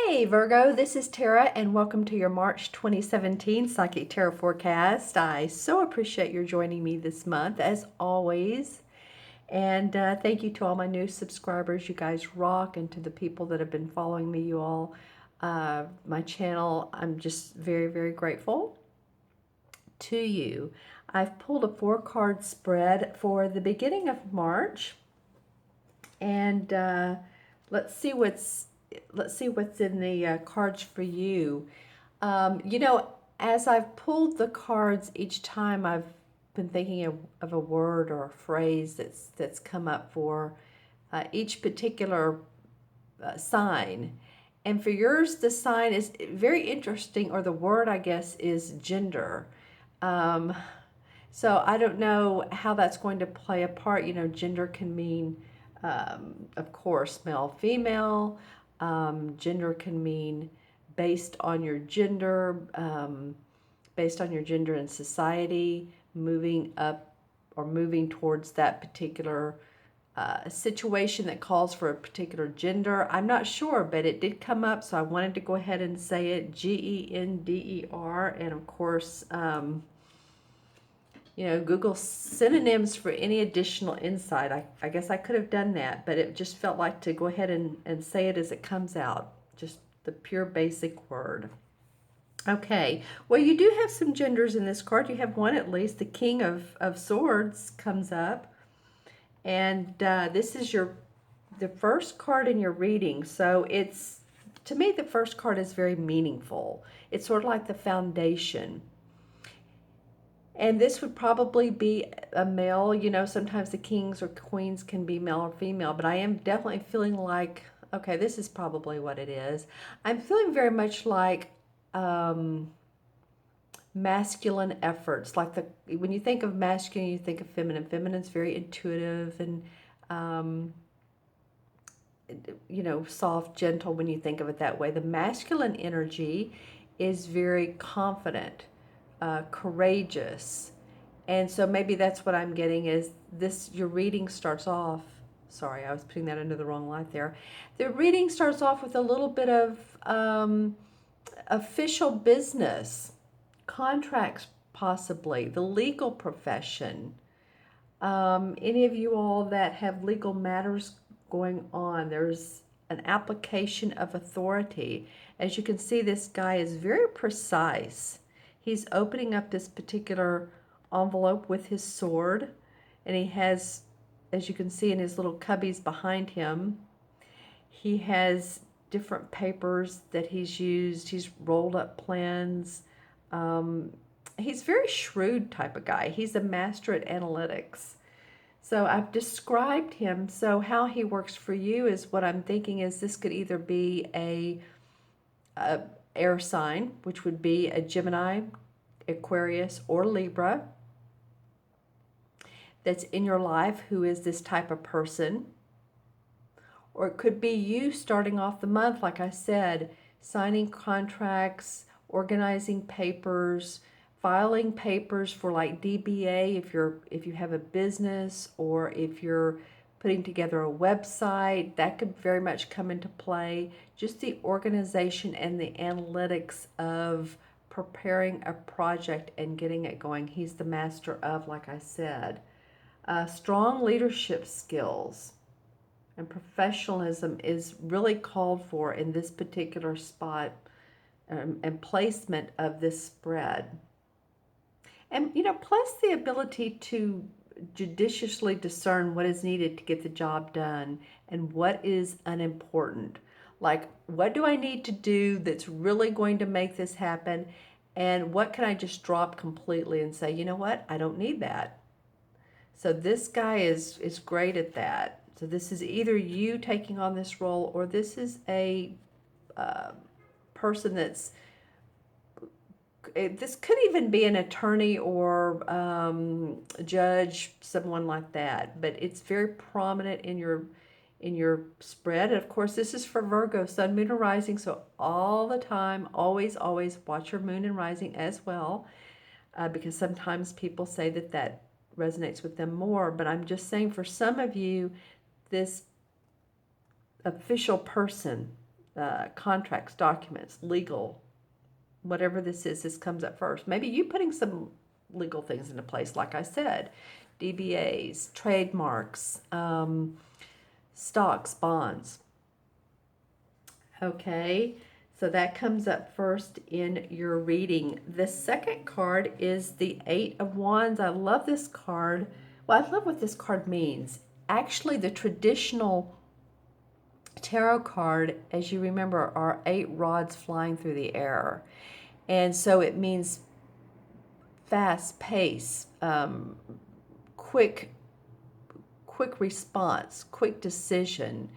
Hey Virgo, this is Tara, and welcome to your March 2017 Psychic Tarot Forecast. I so appreciate your joining me this month, as always. And thank you to all my new subscribers. You guys rock. And to the people that have been following me, you all, my channel, I'm just very, very grateful to you. I've pulled a 4-card spread for the beginning of March. And let's see what's in the cards for you. As I've pulled the cards each time, I've been thinking of a word or a phrase that's come up for each particular sign. And for yours, the sign is very interesting, or the word, I guess, is gender. So I don't know how that's going to play a part. Gender can mean, of course, male, female. Gender can mean based on your gender, in society, moving up or moving towards that particular situation that calls for a particular gender. I'm not sure, but it did come up, so I wanted to go ahead and say it. Gender, and of course, Google synonyms for any additional insight. I guess I could have done that, but it just felt like to go ahead and say it as it comes out. Just the pure basic word. Okay, well, you do have some genders in this card. You have one at least. The King of Swords comes up. And this is the first card in your reading. So to me, the first card is very meaningful. It's sort of like the foundation. And this would probably be a male. Sometimes the kings or queens can be male or female, but I am definitely feeling like, okay, this is probably what it is. I'm feeling very much like masculine efforts. Like when you think of masculine, you think of feminine. Feminine's very intuitive and, soft, gentle when you think of it that way. The masculine energy is very confident, courageous. And so maybe that's what I'm getting is this, your reading starts off, sorry, I was putting that under the wrong light there. The reading starts off with a little bit of official business, contracts possibly, the legal profession. Any of you all that have legal matters going on, there's an application of authority. As you can see, this guy is very precise. He's opening up this particular envelope with his sword, and he has, as you can see in his little cubbies behind him, he has different papers that he's used. He's rolled up plans. He's a very shrewd type of guy. He's a master at analytics. So I've described him. So how he works for you is what I'm thinking is this could either be a air sign, which would be a Gemini, Aquarius, or Libra that's in your life who is this type of person. Or it could be you starting off the month, like I said, signing contracts, organizing papers, filing papers for like DBA if you have a business, or if you're putting together a website, that could very much come into play. Just the organization and the analytics of preparing a project and getting it going. He's the master of, like I said, strong leadership skills and professionalism is really called for in this particular spot and placement of this spread. And, plus the ability to judiciously discern what is needed to get the job done and what is unimportant. Like, what do I need to do that's really going to make this happen? And what can I just drop completely and say, you know what, I don't need that. So this guy is great at that. So this is either you taking on this role, or this is a person that's, this could even be an attorney or judge, someone like that. But it's very prominent in your spread. And of course, this is for Virgo, Sun, Moon, or Rising. So all the time, always, always watch your Moon and Rising as well, because sometimes people say that resonates with them more. But I'm just saying, for some of you, this official person contracts, documents, legal, whatever this is, this comes up first. Maybe you putting some legal things into place, like I said, DBAs, trademarks, stocks, bonds. Okay, so that comes up first in your reading. The second card is the Eight of Wands. I love this card. Well, I love what this card means. Actually, the traditional tarot card, as you remember, are 8 rods flying through the air. And so it means fast pace, quick response, quick decision,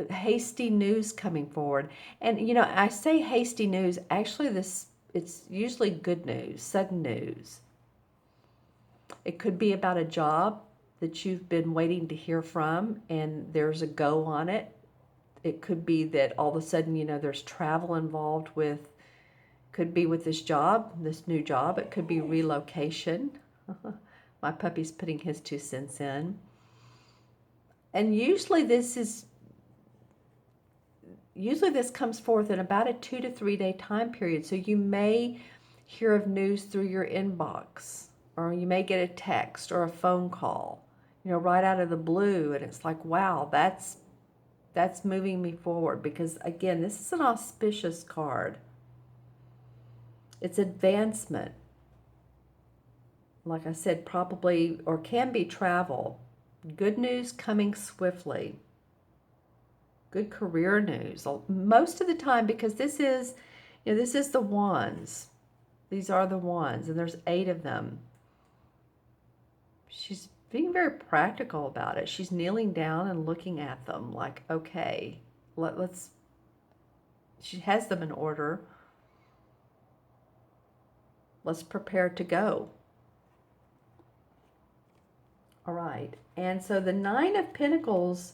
hasty news coming forward. And you know, I say hasty news, actually it's usually good news, sudden news. It could be about a job that you've been waiting to hear from and there's a go on it. It could be that all of a sudden, you know, there's travel involved with, could be with this job, this new job. It could be relocation. My puppy's putting his 2 cents in. And usually this comes forth in about a 2 to 3 day time period. So you may hear of news through your inbox, or you may get a text or a phone call, you know, right out of the blue. And it's like, wow, that's moving me forward, because again, this is an auspicious card. It's advancement. Like I said, probably, or can be travel. Good news coming swiftly. Good career news. Most of the time, because this is, you know, this is the wands. These are the wands, and there's 8 of them. She's being very practical about it. She's kneeling down and looking at them like, okay, let's, she has them in order. Let's prepare to go. All right. And so the 9 of Pentacles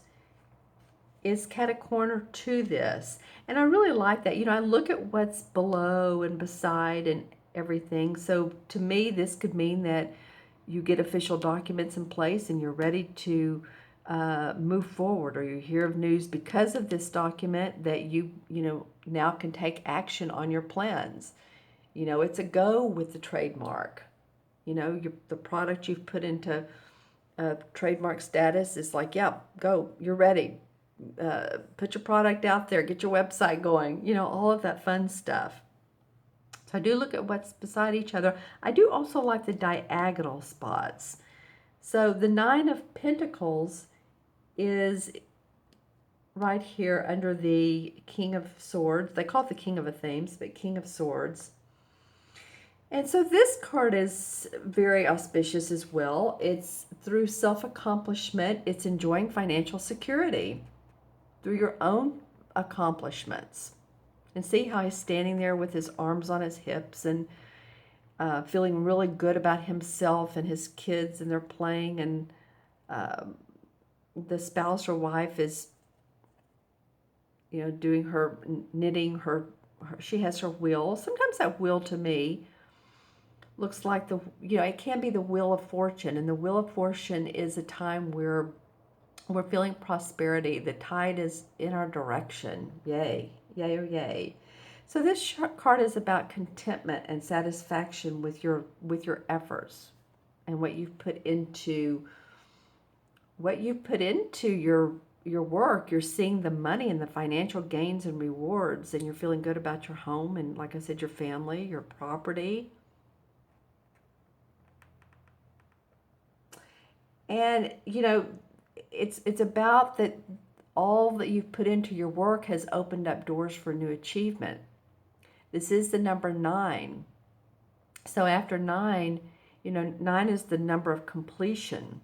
is cat a corner to this. And I really like that. You know, I look at what's below and beside and everything. So to me, this could mean that you get official documents in place and you're ready to move forward, or you hear of news because of this document that you know, now can take action on your plans. You know, it's a go with the trademark. You know, the product you've put into trademark status is like, yeah, go, you're ready. Put your product out there, get your website going, you know, all of that fun stuff. So I do look at what's beside each other. I do also like the diagonal spots. So the 9 of Pentacles is right here under the King of Swords. They call it the King of Athenes, but King of Swords. And so this card is very auspicious as well. It's through self-accomplishment. It's enjoying financial security through your own accomplishments. And see how he's standing there with his arms on his hips and feeling really good about himself and his kids, and they're playing, and the spouse or wife is, you know, doing her knitting, her she has her wheel. Sometimes that wheel to me looks like the, you know, it can be the Wheel of Fortune, and the Wheel of Fortune is a time where we're feeling prosperity. The tide is in our direction. Yay, yay, or yay. So this card is about contentment and satisfaction with your efforts and what you've put into your work. You're seeing the money and the financial gains and rewards, and you're feeling good about your home and, like I said, your family, your property. And, you know, it's about that all that you've put into your work has opened up doors for new achievement. This is the number 9. So after 9, you know, 9 is the number of completion.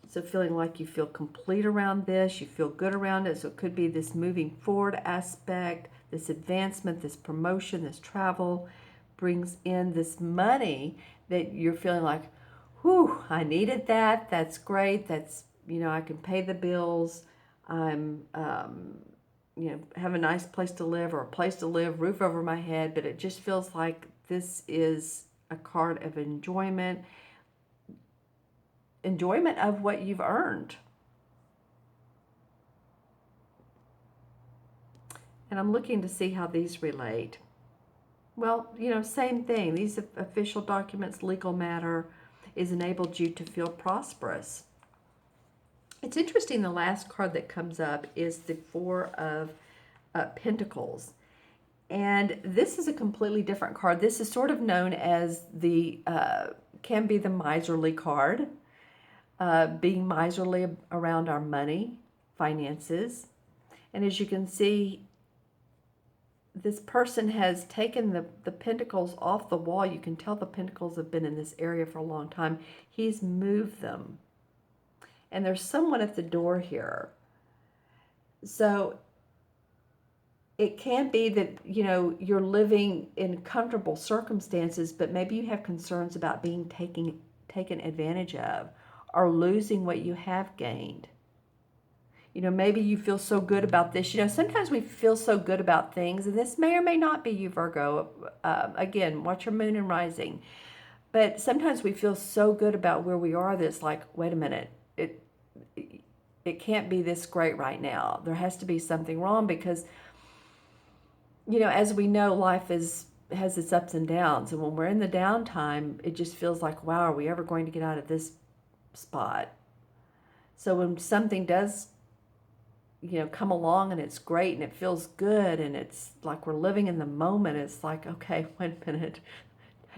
So feeling like you feel complete around this, you feel good around it. So it could be this moving forward aspect, this advancement, this promotion, this travel brings in this money that you're feeling like, whew, I needed that. That's great. That's, you know, I can pay the bills. I'm, you know, have a nice place to live, or a place to live, roof over my head. But it just feels like this is a card of enjoyment of what you've earned. And I'm looking to see how these relate. Well, you know, same thing. These official documents, legal matter, is enabled you to feel prosperous. It's interesting, the last card that comes up is the Four of Pentacles. And this is a completely different card. This is sort of known as the, can be the miserly card. Being miserly around our money, finances. And as you can see, this person has taken the pentacles off the wall. You can tell the pentacles have been in this area for a long time. He's moved them. And there's someone at the door here. So it can be that, you know, you're living in comfortable circumstances, but maybe you have concerns about being taken advantage of or losing what you have gained. You know, maybe you feel so good about this. You know, sometimes we feel so good about things, and this may or may not be you, Virgo. Again, watch your moon and rising. But sometimes we feel so good about where we are that it's like, wait a minute, it can't be this great right now. There has to be something wrong because, you know, as we know, life has its ups and downs. And when we're in the downtime, it just feels like, wow, are we ever going to get out of this spot? So when something does, you know, come along and it's great and it feels good and it's like we're living in the moment, it's like, okay, wait a minute.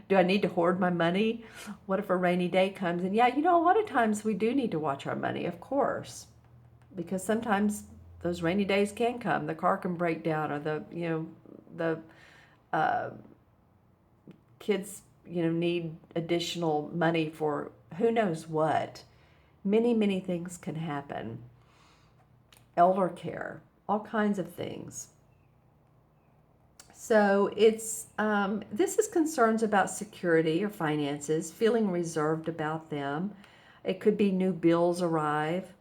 Do I need to hoard my money? What if a rainy day comes? And yeah, you know, a lot of times we do need to watch our money, of course, because sometimes those rainy days can come. The car can break down, or the, you know, the kids, you know, need additional money for who knows what. Many, many things can happen. Elder care, all kinds of things. So it's, this is concerns about security or finances, feeling reserved about them. It could be new bills arrive.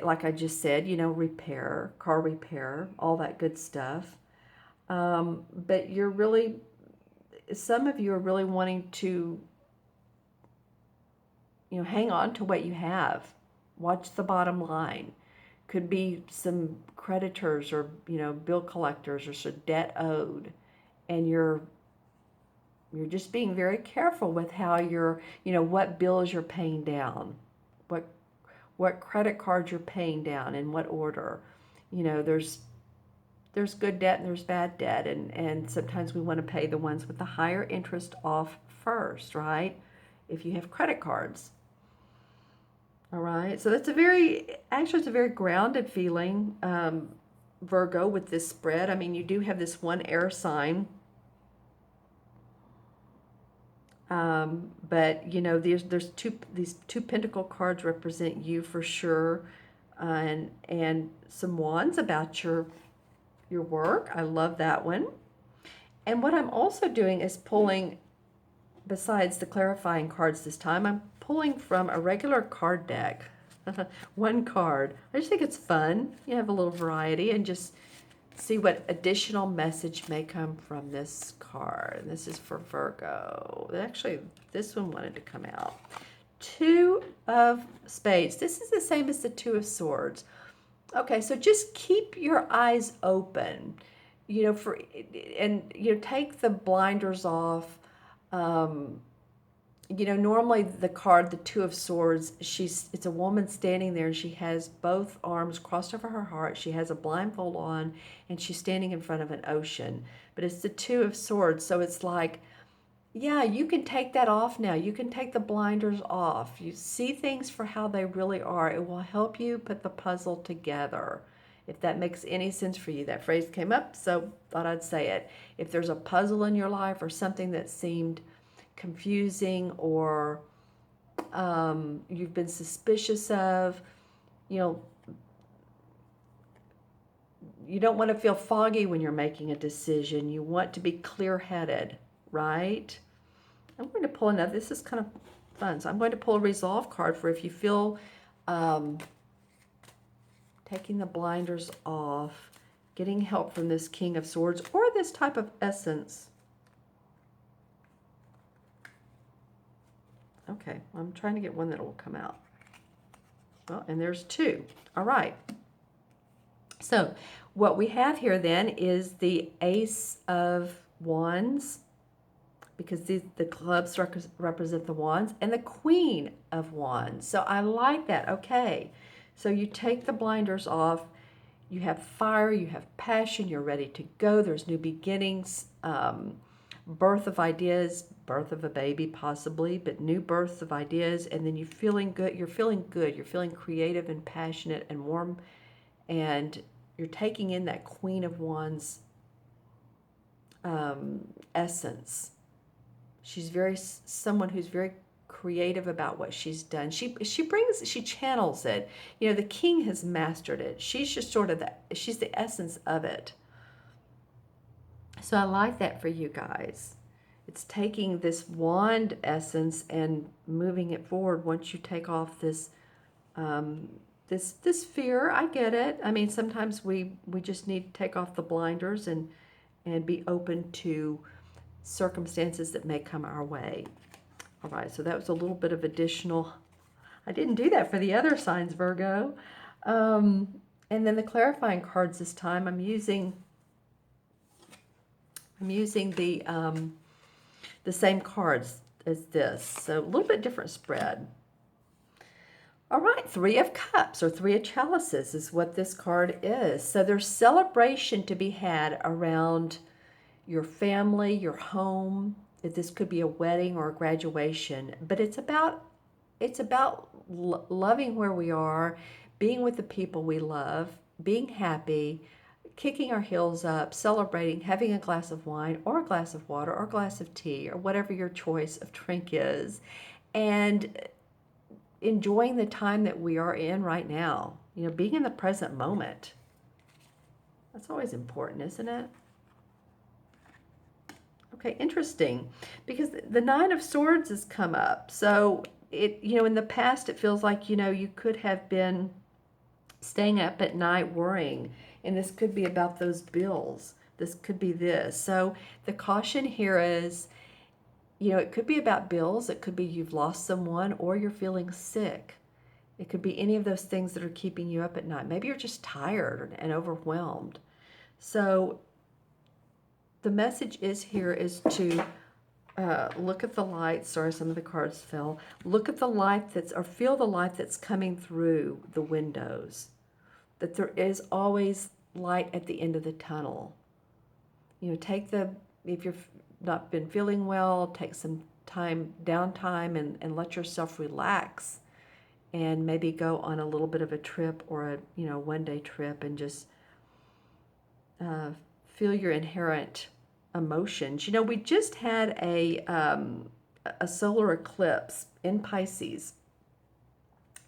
Like I just said, you know, repair, car repair, all that good stuff. But you're really, some of you are really wanting to, you know, hang on to what you have. Watch the bottom line. Could be some creditors or, you know, bill collectors or some debt owed. And you're just being very careful with how you're, you know, what bills you're paying down. What credit cards you're paying down, in what order. You know, there's good debt and there's bad debt, and sometimes we want to pay the ones with the higher interest off first, right? If you have credit cards. All right, so that's it's a very grounded feeling, Virgo, with this spread. I mean, you do have this one air sign. But you know, these two pentacle cards represent you for sure, and some wands about your work. I love that one. And what I'm also doing is pulling, besides the clarifying cards this time, I'm pulling from a regular card deck. One card. I just think it's fun. You have a little variety and just see what additional message may come from this card. And this is for Virgo. Actually, this one wanted to come out. Two of Spades. This is the same as the Two of Swords. Okay, so just keep your eyes open, you know, and you know, take the blinders off. You know, normally the card, the Two of Swords, it's a woman standing there and she has both arms crossed over her heart. She has a blindfold on and she's standing in front of an ocean. But it's the Two of Swords, so it's like, yeah, you can take that off now. You can take the blinders off. You see things for how they really are. It will help you put the puzzle together. If that makes any sense for you. That phrase came up, so thought I'd say it. If there's a puzzle in your life or something that seemed confusing or you've been suspicious of, you know, you don't want to feel foggy when you're making a decision. You want to be clear-headed, right? I'm going to pull another. This is kind of fun. So I'm going to pull a resolve card for if you feel taking the blinders off, getting help from this King of Swords or this type of essence. Okay, I'm trying to get one that will come out. Well, and there's two. All right. So what we have here then is the Ace of Wands, because the clubs represent the wands, and the Queen of Wands. So I like that. Okay, so you take the blinders off. You have fire, you have passion, you're ready to go. There's new beginnings, birth of ideas, birth of a baby possibly, but new births of ideas. And then you're feeling good. You're feeling good. You're feeling creative and passionate and warm, and you're taking in that Queen of Wands essence. She's someone who's very creative about what she's done. She channels it. You know, the king has mastered it. She's just sort of she's the essence of it. So I like that for you guys. It's taking this wand essence and moving it forward once you take off this this fear. I get it. I mean, sometimes we just need to take off the blinders and be open to circumstances that may come our way. All right, so that was a little bit of additional. I didn't do that for the other signs, Virgo. And then the clarifying cards this time, I'm using the same cards as this, so a little bit different spread. All right, Three of Cups or Three of Chalices is what this card is. So there's celebration to be had around your family, your home. This could be a wedding or a graduation, but it's about loving where we are, being with the people we love, being happy, kicking our heels up, celebrating, having a glass of wine or a glass of water or a glass of tea or whatever your choice of drink is, and enjoying the time that we are in right now. You know, being in the present moment. That's always important, isn't it? Okay, interesting, because the Nine of Swords has come up. So it, you know, in the past it feels like, you know, you could have been staying up at night worrying, and this could be about those bills. This could be this. So the caution here is, you know, it could be about bills. It could be you've lost someone or you're feeling sick. It could be any of those things that are keeping you up at night. Maybe you're just tired and overwhelmed. So the message is here is to look at the light. Sorry, some of the cards fell. Look at the light or feel the light that's coming through the windows. That there is always light at the end of the tunnel. You know, if you've not been feeling well, take some downtime and let yourself relax, and maybe go on a little bit of a trip or a, you know, one-day trip, and just feel your inherent emotions. You know, we just had a solar eclipse in Pisces,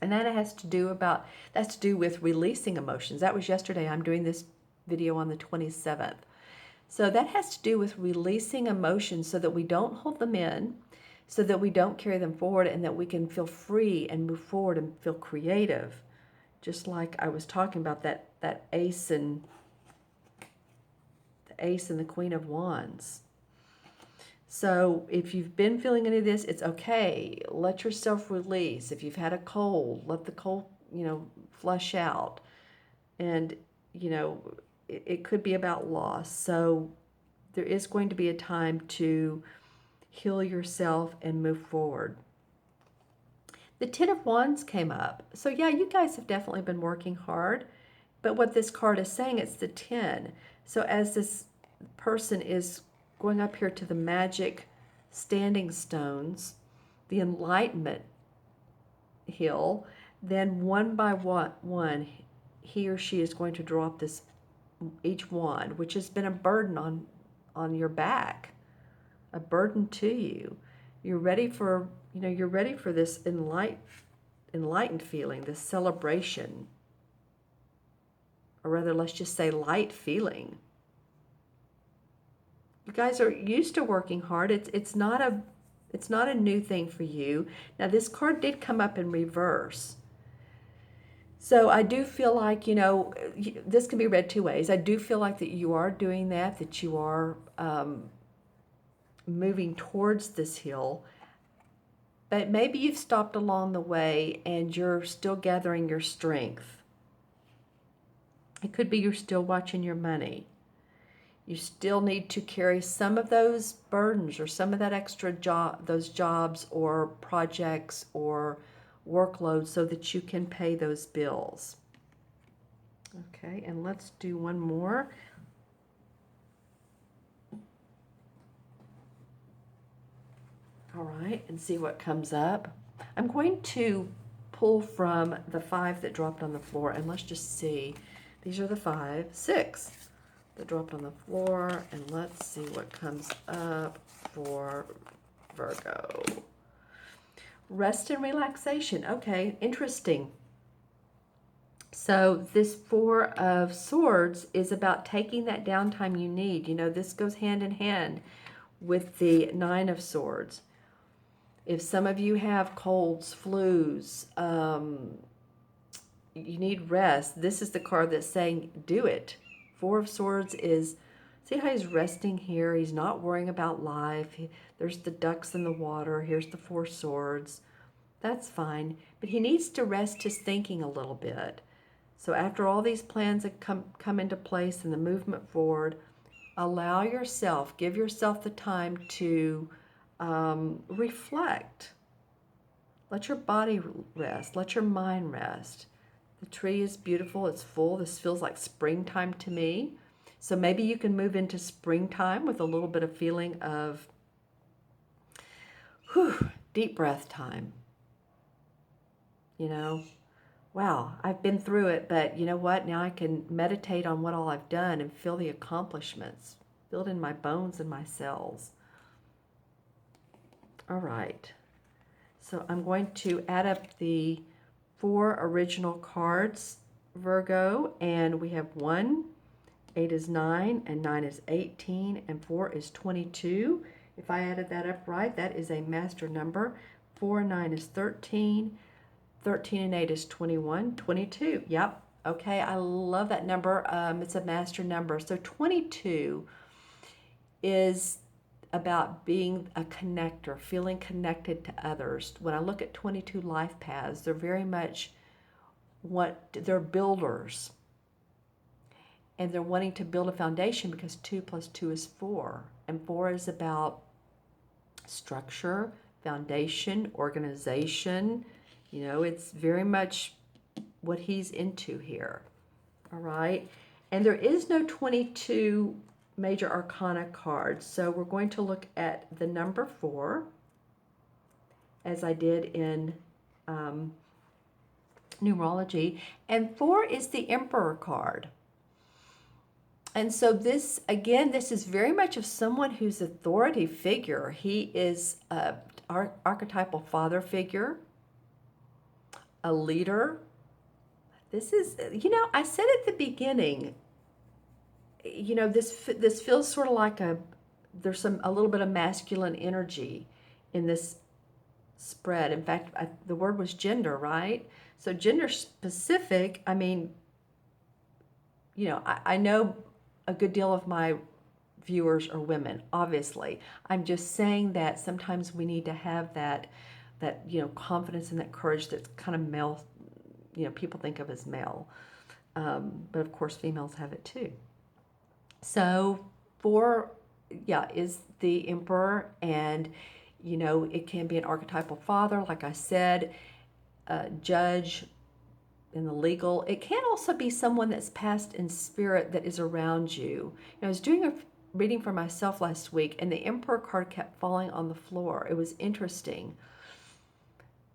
and that's to do with releasing emotions. That was yesterday. I'm doing this video on the 27th. So that has to do with releasing emotions so that we don't hold them in, so that we don't carry them forward, and that we can feel free and move forward and feel creative. Just like I was talking about that ace and the Queen of Wands. So if you've been feeling any of this, it's okay. Let yourself release. If you've had a cold, let the cold, you know, flush out. And, you know, it could be about loss. So there is going to be a time to heal yourself and move forward. The Ten of Wands came up. So yeah, you guys have definitely been working hard. But what this card is saying, it's the 10. So as this person is going up here to the magic standing stones, the enlightenment hill, then one by one, he or she is going to draw up each wand, which has been a burden on your back, a burden to you. You're ready for this enlightened feeling, this celebration, or rather, let's just say light feeling. You guys are used to working hard. It's not a new thing for you. Now, this card did come up in reverse. So I do feel like, you know, this can be read two ways. I do feel like that you are doing that you are moving towards this hill. But maybe you've stopped along the way and you're still gathering your strength. It could be you're still watching your money. You still need to carry some of those burdens or some of that extra job, those jobs or projects or workload so that you can pay those bills. Okay, and let's do one more. All right, and see what comes up. I'm going to pull from the 5 that dropped on the floor, and let's just see. These are the 5, 6 that dropped on the floor, and let's see what comes up for Virgo. Rest and relaxation. Okay, interesting. So this 4 of Swords is about taking that downtime you need. You know, this goes hand in hand with the 9 of Swords. If some of you have colds, flus, you need rest, this is the card that's saying do it. 4 of Swords is, see how he's resting here? He's not worrying about life. There's the ducks in the water. Here's the 4 swords. That's fine. But he needs to rest his thinking a little bit. So after all these plans have come into place and the movement forward, allow yourself, give yourself the time to reflect. Let your body rest. Let your mind rest. The tree is beautiful. It's full. This feels like springtime to me. So maybe you can move into springtime with a little bit of feeling of deep breath time. You know, wow, I've been through it, but you know what? Now I can meditate on what all I've done and feel the accomplishments, feel it in my bones and my cells. All right. So I'm going to add up the 4 original cards, Virgo, and we have 1, 8 is 9, and 9 is 18, and 4 is 22. If I added that up right, that is a master number. 4 and 9 is 13, 13 and 8 is 21, 22. Yep. Okay, I love that number. It's a master number. So 22 is about being a connector, feeling connected to others. When I look at 22 life paths, they're very much they're builders. And they're wanting to build a foundation because 2 plus 2 is 4. And 4 is about structure, foundation, organization. You know, it's very much what he's into here. All right. And there is no 22 major arcana cards. So we're going to look at the number 4, as I did in numerology. And 4 is the Emperor card. And so this, again, this is very much of someone who's authority figure. He is an archetypal father figure, a leader. This is, you know, I said at the beginning, you know, this feels sort of like there's a little bit of masculine energy in this spread. In fact, the word was gender, right? So gender specific, I mean, you know, I know a good deal of my viewers are women, obviously. I'm just saying that sometimes we need to have that, you know, confidence and that courage that's kind of male, you know, people think of as male. But of course, females have it too. So 4, yeah, is the Emperor, and, you know, it can be an archetypal father, like I said, judge in the legal. It can also be someone that's passed in spirit that is around you. You know, I was doing a reading for myself last week, and the Emperor card kept falling on the floor. It was interesting.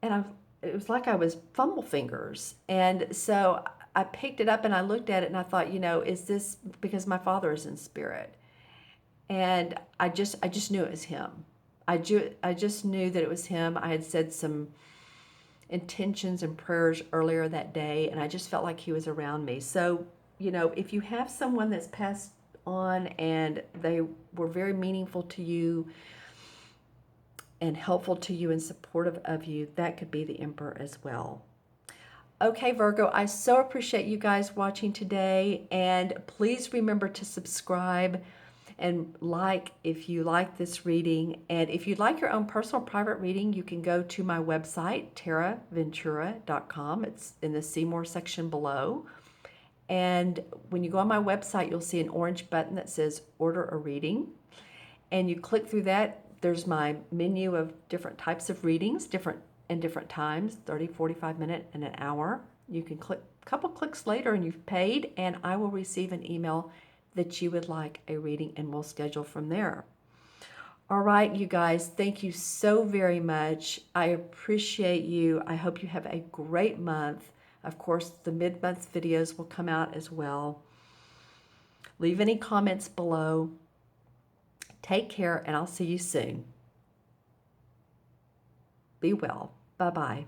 And it was like I was fumble fingers. And so I picked it up and I looked at it and I thought, you know, is this because my father is in spirit? And I just knew it was him. I just knew that it was him. I had said some intentions and prayers earlier that day, and I just felt like he was around me. So, you know, if you have someone that's passed on and they were very meaningful to you and helpful to you and supportive of you, that could be the Emperor as well. Okay, Virgo, I so appreciate you guys watching today, and please remember to subscribe and like if you like this reading. And if you'd like your own personal private reading, you can go to my website, taraventura.com. It's in the See More section below. And when you go on my website, you'll see an orange button that says order a reading. And you click through that. There's my menu of different types of readings, different times, 30, 45 minute, and an hour. You can click a couple clicks later and you've paid, and I will receive an email that you would like a reading, and we'll schedule from there. All right, you guys, thank you so very much. I appreciate you. I hope you have a great month. Of course, the mid-month videos will come out as well. Leave any comments below. Take care, and I'll see you soon. Be well. Bye-bye.